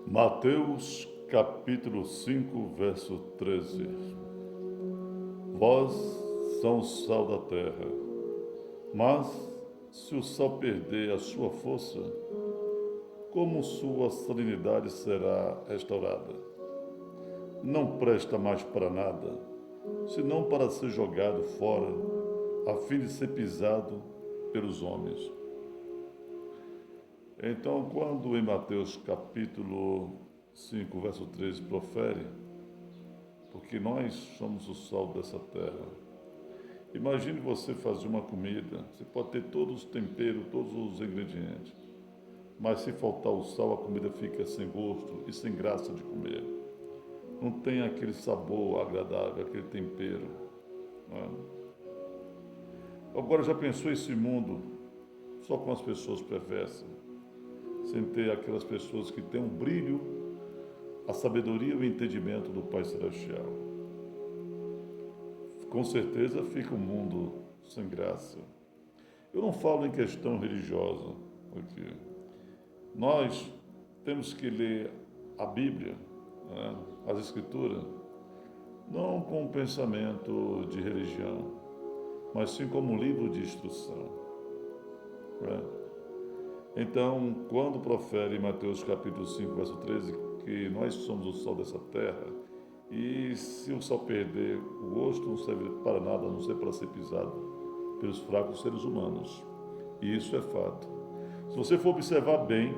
Mateus capítulo 5, verso 13. Vós são o sal da terra, mas se o sal perder a sua força, como sua salinidade será restaurada? Não presta mais para nada, senão para ser jogado fora, a fim de ser pisado pelos homens. Então, quando em Mateus capítulo 5, verso 13, profere, porque nós somos o sal dessa terra. Imagine você fazer uma comida, você pode ter todos os temperos, todos os ingredientes, mas se faltar o sal, a comida fica sem gosto e sem graça de comer. Não tem aquele sabor agradável, aquele tempero. Não é? Agora, já pensou esse mundo só com as pessoas perversas? Sem ter aquelas pessoas que têm um brilho, a sabedoria e o entendimento do Pai Celestial. Com certeza fica um mundo sem graça. Eu não falo em questão religiosa, porque nós temos que ler a Bíblia, né, as Escrituras, não com um pensamento de religião, mas sim como um livro de instrução. Né? Então, quando profere em Mateus capítulo 5, verso 13, que nós somos o sal dessa terra, e se o sal perder o gosto, não serve para nada, a não ser para ser pisado pelos fracos seres humanos. E isso é fato. Se você for observar bem,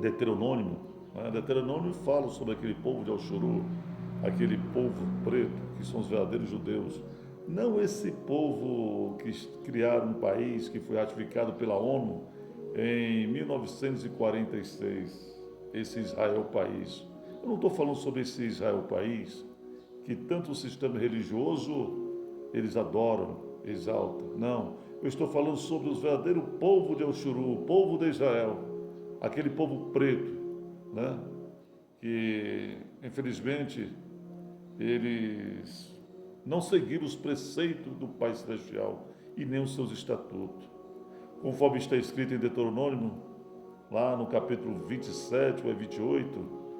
Deuteronômio, né? Deuteronômio fala sobre aquele povo de Alxuru, aquele povo preto, que são os verdadeiros judeus. Não esse povo que criaram um país que foi ratificado pela ONU em 1946, esse Israel país. Eu não estou falando sobre esse Israel país, que tanto o sistema religioso eles adoram, exaltam. Não, eu estou falando sobre os verdadeiros povo de Alxuru, o povo de Israel, aquele povo preto, né? Que infelizmente eles não seguiram os preceitos do Pai Celestial e nem os seus estatutos. Conforme está escrito em Deuteronômio, lá no capítulo 27 ou 28,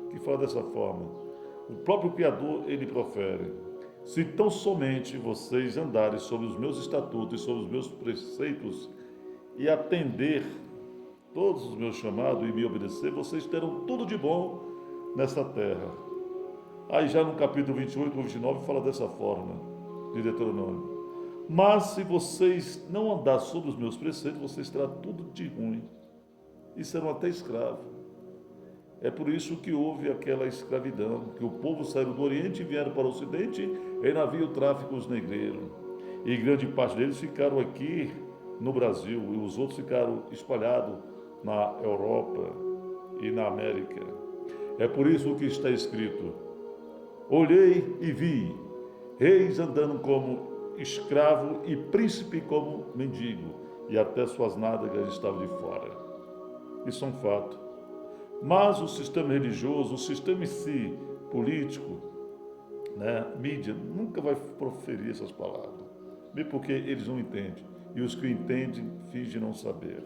que fala dessa forma. O próprio Criador, ele profere: se tão somente vocês andarem sobre os meus estatutos e sobre os meus preceitos e atender todos os meus chamados e me obedecer, vocês terão tudo de bom nessa terra. Aí já no capítulo 28 ou 29 fala dessa forma, de Deuteronômio. Mas se vocês não andar sobre os meus preceitos, vocês terão tudo de ruim e serão até escravos. É por isso que houve aquela escravidão, que o povo saiu do Oriente e vieram para o Ocidente em navio tráfico os negreiros. E grande parte deles ficaram aqui no Brasil e os outros ficaram espalhados na Europa e na América. É por isso que está escrito: olhei e vi reis andando como escravo e príncipe como mendigo, e até suas nádegas estavam de fora. Isso é um fato. Mas o sistema religioso, o sistema em si, político, né, mídia, nunca vai proferir essas palavras, mesmo porque eles não entendem, e os que entendem fingem não saber.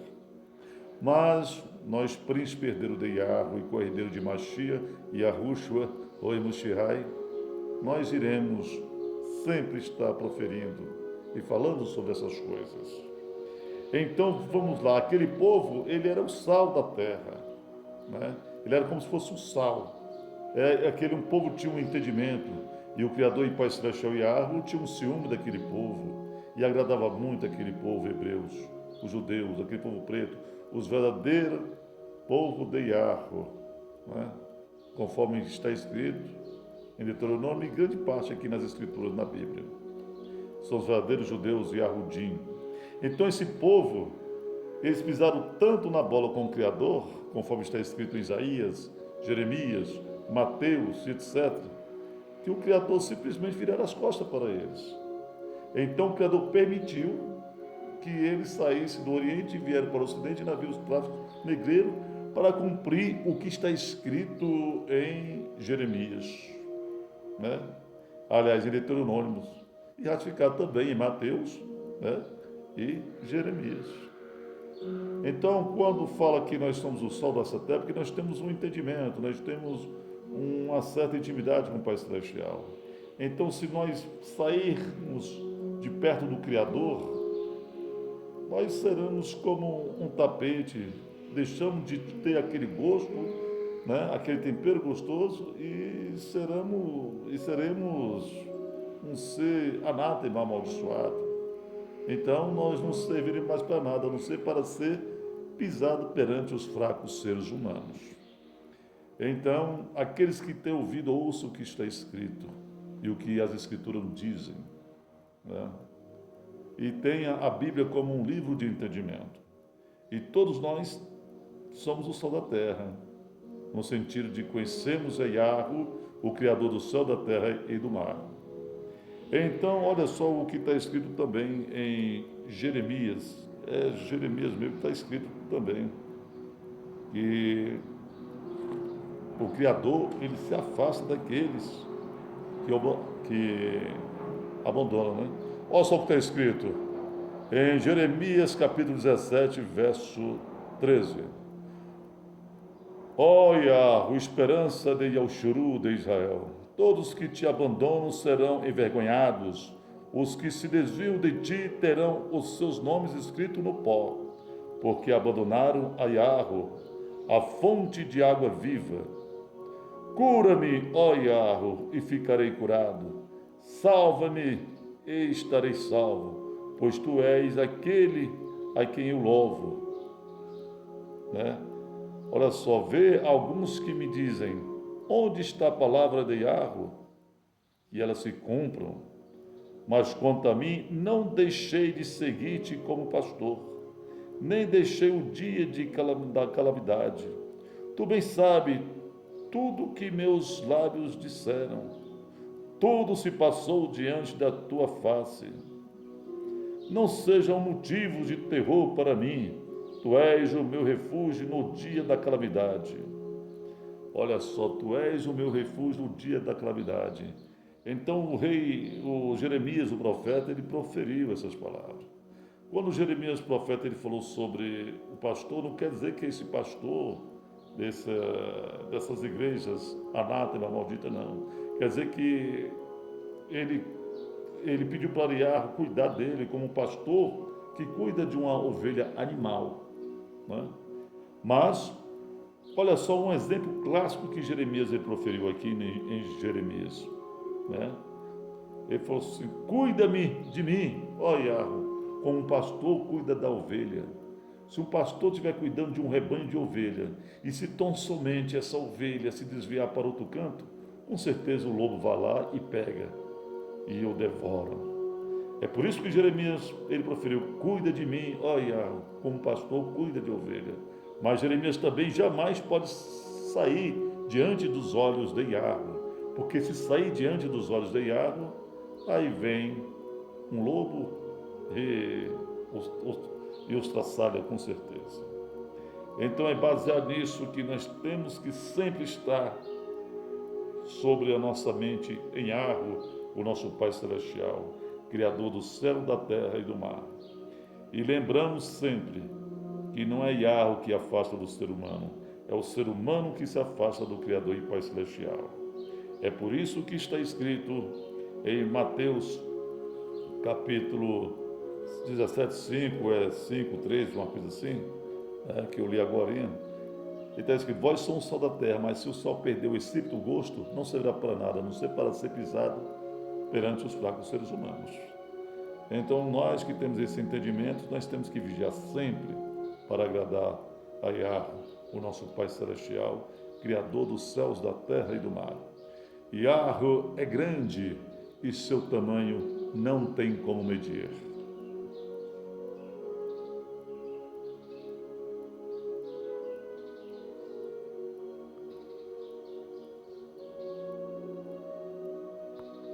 Mas nós, príncipe herdeiro de Iarro e co-herdeiro de Machia e Yahushua, ou Emushihai, nós iremos sempre estar proferindo e falando sobre essas coisas. Então, vamos lá, aquele povo, ele era o sal da terra, né? Ele era como se fosse o sal. Aquele um povo tinha um entendimento, e o Criador e Pai Celestial Yahweh tinha um ciúme daquele povo, e agradava muito aquele povo hebreus, os judeus, aquele povo preto, os verdadeiros povo de Yahweh, né? Conforme está escrito em Deuteronômio e grande parte aqui nas Escrituras, na Bíblia. São os verdadeiros judeus Yahudim. Então esse povo, eles pisaram tanto na bola com o Criador, conforme está escrito em Isaías, Jeremias, Mateus, etc., que o Criador simplesmente virara as costas para eles. Então o Criador permitiu que eles saíssem do Oriente e vieram para o Ocidente em navios tráficos negreiros para cumprir o que está escrito em Jeremias, né? Aliás, em Deuteronômio, e ratificado também em Mateus, né? E Jeremias. Então, quando fala que nós somos o sol dessa terra, porque nós temos um entendimento, nós temos uma certa intimidade com o Pai Celestial. Então, se nós sairmos de perto do Criador, nós seremos como um tapete, deixamos de ter aquele gosto, né, aquele tempero gostoso e seremos um ser anátema, amaldiçoado. Então nós não serviremos mais para nada, a não ser para ser pisado perante os fracos seres humanos. Então, aqueles que têm ouvido, ouçam o que está escrito e o que as Escrituras dizem, né? E tenha a Bíblia como um livro de entendimento. E todos nós somos o sol da terra, no sentido de conhecermos a Yahweh, o Criador do céu, da terra e do mar. Então, olha só o que está escrito também em Jeremias. É Jeremias mesmo que está escrito também. Que o Criador, ele se afasta daqueles que abandonam, né? Olha só o que está escrito em Jeremias capítulo 17, verso 13. Ó Yahweh, esperança de Yaushuru de Israel, todos que te abandonam serão envergonhados, os que se desviam de ti terão os seus nomes escritos no pó, porque abandonaram a Yahweh, a fonte de água viva. Cura-me, ó Yahweh, e ficarei curado. Salva-me e estarei salvo, pois tu és aquele a quem eu louvo. Né? Olha só, vê alguns que me dizem, onde está a palavra de Yahweh? E elas se cumpram. Mas quanto a mim, não deixei de seguir-te como pastor, nem deixei o dia da calamidade. Tu bem sabes tudo o que meus lábios disseram. Tudo se passou diante da tua face. Não sejam motivos de terror para mim. Tu és o meu refúgio no dia da calamidade. Olha só, tu és o meu refúgio no dia da calamidade. Então o Jeremias, o profeta, ele proferiu essas palavras. Quando Jeremias, o profeta, ele falou sobre o pastor, não quer dizer que esse pastor dessas igrejas anátema, maldita, não. Quer dizer que ele pediu para Yahweh cuidar dele como um pastor que cuida de uma ovelha animal, né? Mas, olha só um exemplo clássico que Jeremias ele proferiu aqui em Jeremias, né? Ele falou assim, cuida-me de mim, ó Yahweh, como um pastor cuida da ovelha. Se um pastor estiver cuidando de um rebanho de ovelha e se tão somente essa ovelha se desviar para outro canto, com certeza o lobo vai lá e pega e o devora. É por isso que Jeremias ele proferiu, cuida de mim, ó Yahweh, como pastor cuida de ovelha. Mas Jeremias também jamais pode sair diante dos olhos de Yahweh, porque se sair diante dos olhos de Yahweh, aí vem um lobo e os traçalha com certeza. Então é baseado nisso que nós temos que sempre estar sobre a nossa mente em Yahweh, o nosso Pai Celestial, Criador do céu, da terra e do mar. E lembramos sempre que não é Yahweh que afasta do ser humano, é o ser humano que se afasta do Criador e Pai Celestial. É por isso que está escrito em Mateus capítulo 17, 5, 5, 3, uma coisa assim, que eu li agora. E está escrito, vós sois o sol da terra, mas se o sol perdeu o espírito do gosto, não será para nada, a não ser para ser pisado perante os fracos seres humanos. Então nós que temos esse entendimento, nós temos que vigiar sempre para agradar a Yahweh, o nosso Pai Celestial, Criador dos céus, da terra e do mar. Yahweh é grande e seu tamanho não tem como medir.